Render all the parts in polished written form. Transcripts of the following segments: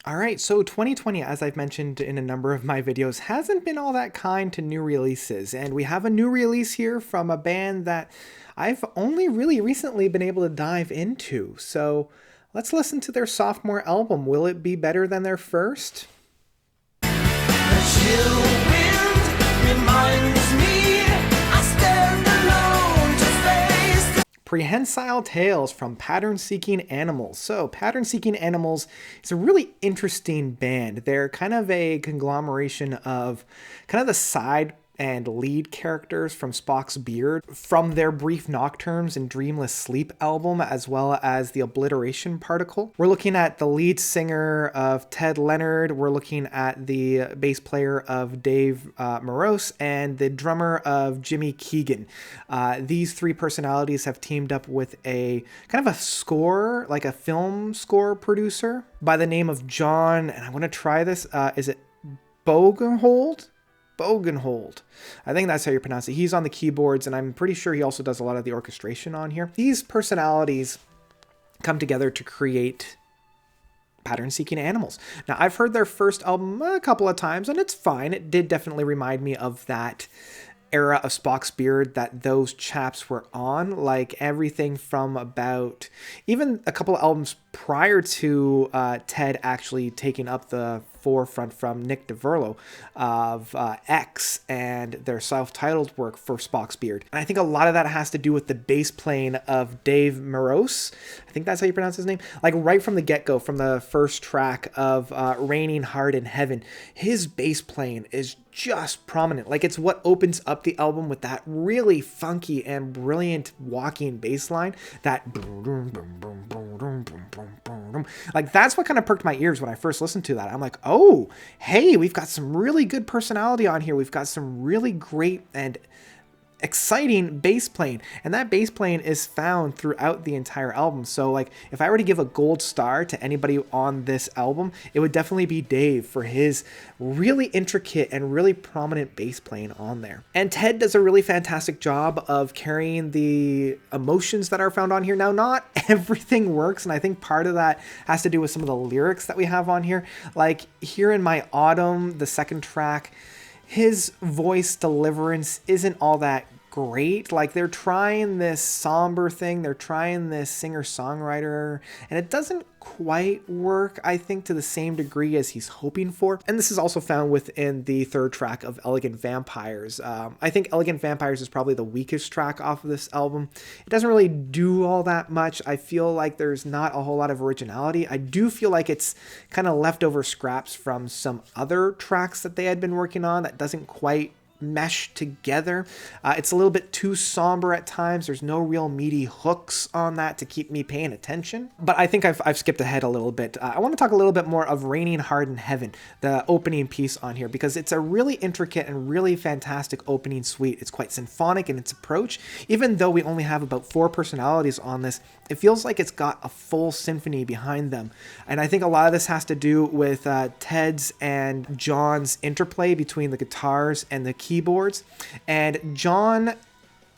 All right, so 2020, as I've mentioned in a number of my videos, hasn't been all that kind to new releases. And we have a new release here from a band that I've only really recently been able to dive into. So let's listen to their sophomore album. Will it be better than their first? The chill wind reminds me I stand alone to face the Prehensile Tales from Pattern Seeking Animals. So, Pattern Seeking Animals is a really interesting band. They're kind of a conglomeration of kind of the side and lead characters from Spock's Beard from their Brief Nocturnes and Dreamless Sleep album, as well as the Obliteration Particle. We're looking at the lead singer of Ted Leonard, we're looking at the bass player of Dave Morose, and the drummer of Jimmy Keegan. These three personalities have teamed up with a kind of a score, like a film score producer by the name of John, and I'm going to try this. Is it Bogenhold? Bogenhold. I think that's how you pronounce it. He's on the keyboards, and I'm pretty sure he also does a lot of the orchestration on here. These personalities come together to create Pattern Seeking Animals. Now, I've heard their first album a couple of times, and it's fine. It did definitely remind me of that era of Spock's Beard that those chaps were on, like everything from about even a couple of albums prior to Ted actually taking up the forefront from Nick DeVerlo of X and their self-titled work for Spock's Beard. And I think a lot of that has to do with the bass playing of Dave Morose. I think that's how you pronounce his name. Like right from the get-go, from the first track of Raining Hard in Heaven, his bass playing is just prominent. Like it's what opens up the album with that really funky and brilliant walking bass line. That like that's what kind of perked my ears when I first listened to that. I'm like, oh, hey, we've got some really good personality on here. We've got some really great and exciting bass playing, and that bass playing is found throughout the entire album. So like if I were to give a gold star to anybody on this album, it would definitely be Dave for his really intricate and really prominent bass playing on there. And Ted does a really fantastic job of carrying the emotions that are found on here. Now, not everything works, and I think part of that has to do with some of the lyrics that we have on here. Like Here in My Autumn, the second track, his voice deliverance isn't all that great. Like they're trying this somber thing, they're trying this singer-songwriter, and it doesn't quite work, I think, to the same degree as he's hoping for. And this is also found within the third track of Elegant Vampires. I think Elegant Vampires is probably the weakest track off of this album. It doesn't really do all that much. I feel like there's not a whole lot of originality. I do feel like it's kind of leftover scraps from some other tracks that they had been working on that doesn't quite mesh together. It's a little bit too somber at times. There's no real meaty hooks on that to keep me paying attention. But I think I've skipped ahead a little bit. I want to talk a little bit more of Raining Hard in Heaven, the opening piece on here, because it's a really intricate and really fantastic opening suite. It's quite symphonic in its approach. Even though we only have about 4 personalities on this, it feels like it's got a full symphony behind them. And I think a lot of this has to do with Ted's and John's interplay between the guitars and the keyboards. And John,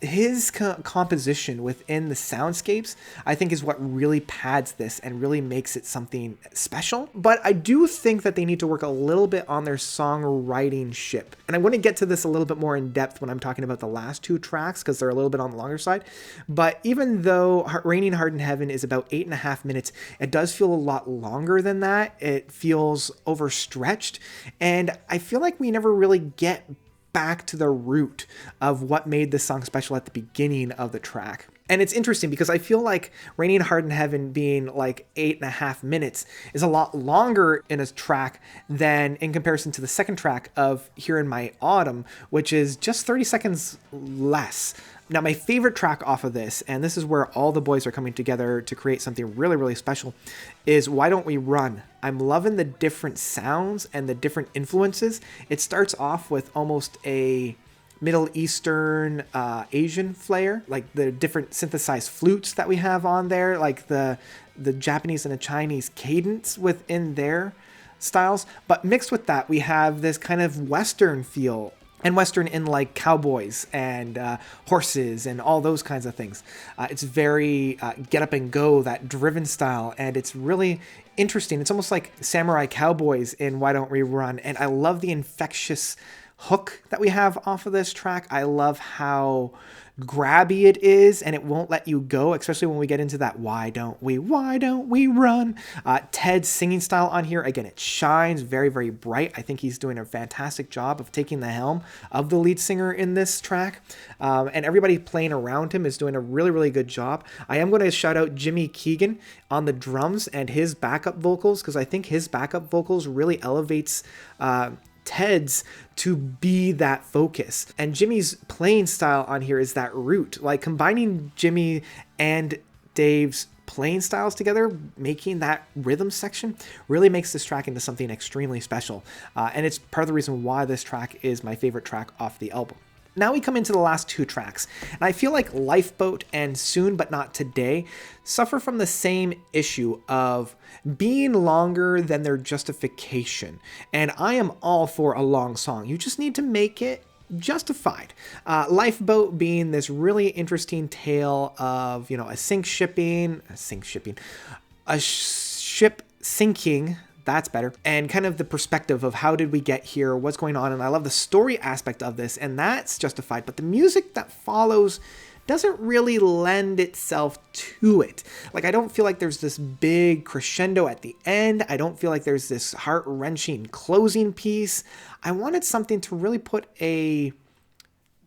his composition within the soundscapes, I think is what really pads this and really makes it something special. But I do think that they need to work a little bit on their songwriting ship. And I want to get to this a little bit more in depth when I'm talking about the last 2 tracks, because they're a little bit on the longer side. But even though Raining Hard in Heaven is about 8.5 minutes, it does feel a lot longer than that. It feels overstretched. And I feel like we never really get back to the root of what made this song special at the beginning of the track. And it's interesting because I feel like Raining Hard in Heaven being like 8.5 minutes is a lot longer in a track than in comparison to the second track of Here in My Autumn, which is just 30 seconds less. Now, my favorite track off of this, and this is where all the boys are coming together to create something really, really special, is Why Don't We Run? I'm loving the different sounds and the different influences. It starts off with almost a Middle Eastern Asian flair, like the different synthesized flutes that we have on there, like the Japanese and the Chinese cadence within their styles. But mixed with that, we have this kind of Western feel and Western in like cowboys and horses and all those kinds of things. It's very get up and go, that driven style, and it's really interesting. It's almost like samurai cowboys in Why Don't We Run, and I love the infectious hook that we have off of this track. I love how grabby it is, and it won't let you go, especially when we get into that why don't we run. Ted's singing style on here, again, it shines very, very bright. I think he's doing a fantastic job of taking the helm of the lead singer in this track, and everybody playing around him is doing a really, really good job. I am going to shout out Jimmy Keegan on the drums and his backup vocals, because I think his backup vocals really elevates Ted's to be that focus. And Jimmy's playing style on here is that root, like combining Jimmy and Dave's playing styles together, making that rhythm section really makes this track into something extremely special. And it's part of the reason why this track is my favorite track off the album. Now we come into the last two tracks, and I feel like Lifeboat and Soon But Not Today suffer from the same issue of being longer than their justification. And I am all for a long song. You just need to make it justified. Lifeboat being this really interesting tale of, you know, a ship sinking. That's better. And kind of the perspective of how did we get here, what's going on. And I love the story aspect of this, and that's justified. But the music that follows doesn't really lend itself to it. Like, I don't feel like there's this big crescendo at the end. I don't feel like there's this heart-wrenching closing piece. I wanted something to really put a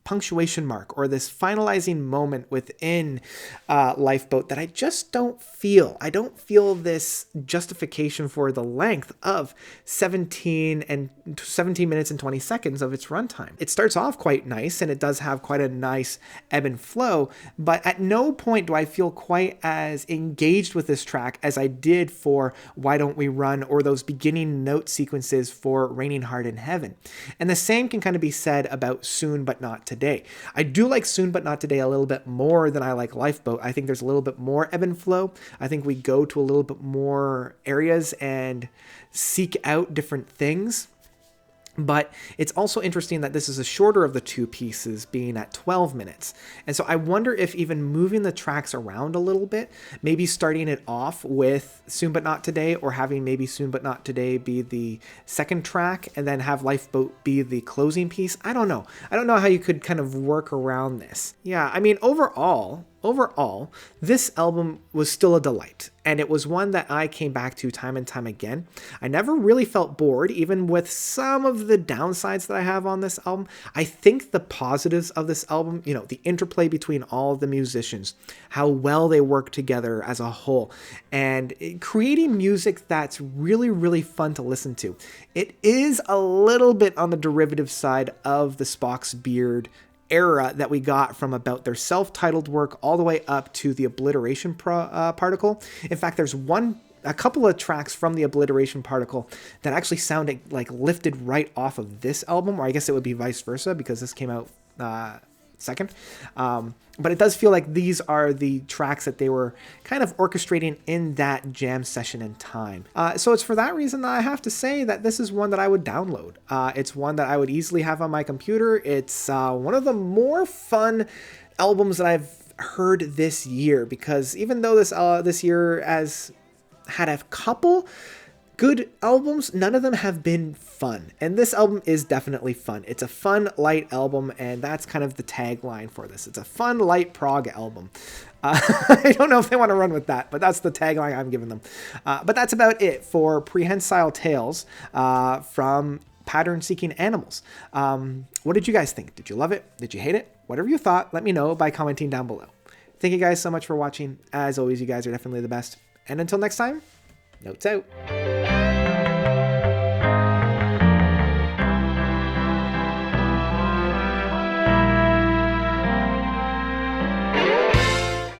punctuation mark or this finalizing moment within Lifeboat that I just don't feel. I don't feel this justification for the length of 17 minutes and 20 seconds of its runtime. It starts off quite nice, and it does have quite a nice ebb and flow, but at no point do I feel quite as engaged with this track as I did for Why Don't We Run, or those beginning note sequences for Raining Hard in Heaven. And the same can kind of be said about Soon But Not Today. I do like Soon But Not Today a little bit more than I like Lifeboat. I think there's a little bit more ebb and flow. I think we go to a little bit more areas and seek out different things. But it's also interesting that this is a shorter of the two pieces, being at 12 minutes. And so I wonder if even moving the tracks around a little bit, maybe starting it off with Soon But Not Today, or having maybe Soon But Not Today be the second track and then have Lifeboat be the closing piece. I don't know. I don't know how you could kind of work around this. Yeah, I mean, overall, this album was still a delight, and it was one that I came back to time and time again. I never really felt bored, even with some of the downsides that I have on this album. I think the positives of this album, you know, the interplay between all the musicians, how well they work together as a whole, and creating music that's really, really fun to listen to. It is a little bit on the derivative side of the Spock's Beard era that we got from about their self-titled work all the way up to the Obliteration Particle. In fact, there's a couple of tracks from the Obliteration Particle that actually sounded like lifted right off of this album, or I guess it would be vice versa because this came out second. But it does feel like these are the tracks that they were kind of orchestrating in that jam session in time. So it's for that reason that I have to say that this is one that I would download. It's one that I would easily have on my computer. It's one of the more fun albums that I've heard this year, because even though this year has had a couple good albums, none of them have been fun. And this album is definitely fun. It's a fun, light album, and that's kind of the tagline for this. It's a fun, light prog album. I don't know if they want to run with that, but that's the tagline I'm giving them. But that's about it for Prehensile Tales from Pattern Seeking Animals. What did you guys think? Did you love it? Did you hate it? Whatever you thought, let me know by commenting down below. Thank you guys so much for watching. As always, you guys are definitely the best. And until next time, notes out.